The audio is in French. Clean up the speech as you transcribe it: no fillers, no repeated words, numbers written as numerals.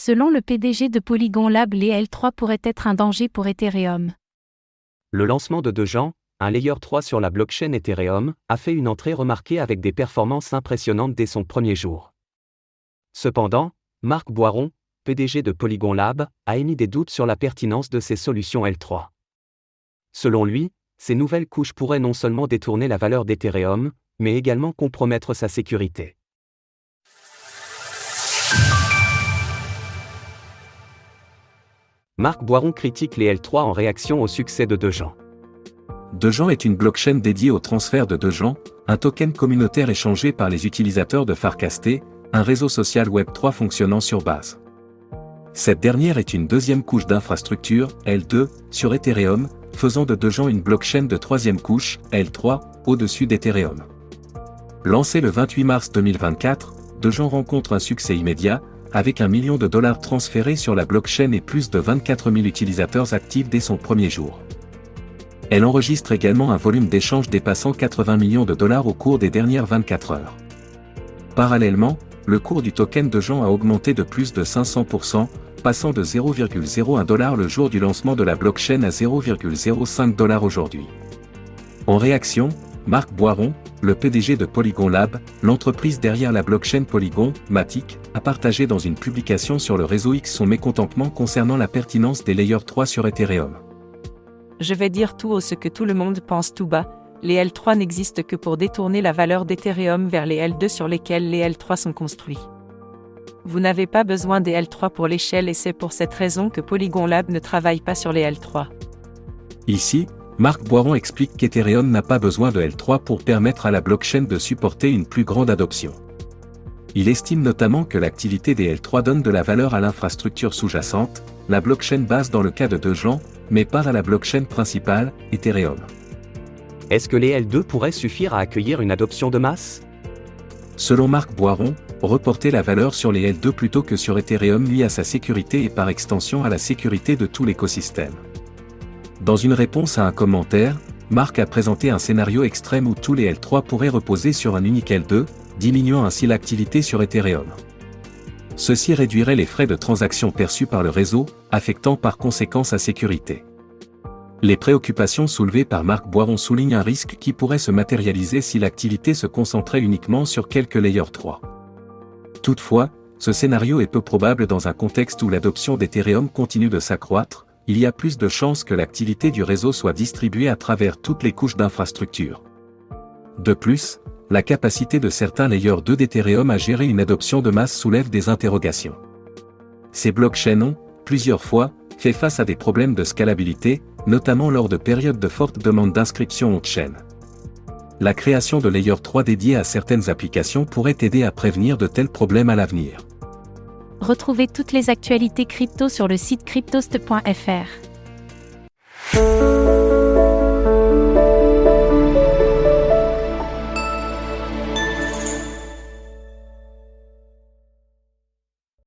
Selon le PDG de Polygon Lab, les L3 pourraient être un danger pour Ethereum. Le lancement de Dogecoin, un layer 3 sur la blockchain Ethereum, a fait une entrée remarquée avec des performances impressionnantes dès son premier jour. Cependant, Marc Boiron, PDG de Polygon Lab, a émis des doutes sur la pertinence de ces solutions L3. Selon lui, ces nouvelles couches pourraient non seulement détourner la valeur d'Ethereum, mais également compromettre sa sécurité. Marc Boiron critique les L3 en réaction au succès de Dogecoin. Dogecoin est une blockchain dédiée au transfert de Dogecoin, un token communautaire échangé par les utilisateurs de Farcaster, un réseau social Web3 fonctionnant sur base. Cette dernière est une deuxième couche d'infrastructure, L2, sur Ethereum, faisant de Dogecoin une blockchain de troisième couche, L3, au-dessus d'Ethereum. Lancé le 28 mars 2024, Dogecoin rencontre un succès immédiat, avec $1 million transférés sur la blockchain et plus de 24 000 utilisateurs actifs dès son premier jour. Elle enregistre également un volume d'échanges dépassant $80 millions au cours des dernières 24 heures. Parallèlement, le cours du token Dogecoin a augmenté de plus de 500%, passant de $0,01 le jour du lancement de la blockchain à $0,05 aujourd'hui. En réaction, Marc Boiron, le PDG de Polygon Lab, l'entreprise derrière la blockchain Polygon, Matic, a partagé dans une publication sur le réseau X son mécontentement concernant la pertinence des Layer 3 sur Ethereum. Je vais dire tout haut ce que tout le monde pense tout bas, les L3 n'existent que pour détourner la valeur d'Ethereum vers les L2 sur lesquels les L3 sont construits. Vous n'avez pas besoin des L3 pour l'échelle et c'est pour cette raison que Polygon Lab ne travaille pas sur les L3. Ici, Marc Boiron explique qu'Ethereum n'a pas besoin de L3 pour permettre à la blockchain de supporter une plus grande adoption. Il estime notamment que l'activité des L3 donne de la valeur à l'infrastructure sous-jacente, la blockchain base dans le cas de Dogecoin, mais pas à la blockchain principale, Ethereum. Est-ce que les L2 pourraient suffire à accueillir une adoption de masse ? Selon Marc Boiron, reporter la valeur sur les L2 plutôt que sur Ethereum nuit à sa sécurité et par extension à la sécurité de tout l'écosystème. Dans une réponse à un commentaire, Marc a présenté un scénario extrême où tous les L3 pourraient reposer sur un unique L2, diminuant ainsi l'activité sur Ethereum. Ceci réduirait les frais de transaction perçus par le réseau, affectant par conséquent sa sécurité. Les préoccupations soulevées par Marc Boiron soulignent un risque qui pourrait se matérialiser si l'activité se concentrait uniquement sur quelques Layer 3. Toutefois, ce scénario est peu probable dans un contexte où l'adoption d'Ethereum continue de s'accroître, il y a plus de chances que l'activité du réseau soit distribuée à travers toutes les couches d'infrastructure. De plus, la capacité de certains Layer 2 d'Ethereum à gérer une adoption de masse soulève des interrogations. Ces blockchains ont, plusieurs fois, fait face à des problèmes de scalabilité, notamment lors de périodes de forte demande d'inscription on-chain. La création de Layer 3 dédiés à certaines applications pourrait aider à prévenir de tels problèmes à l'avenir. Retrouvez toutes les actualités crypto sur le site cryptost.fr.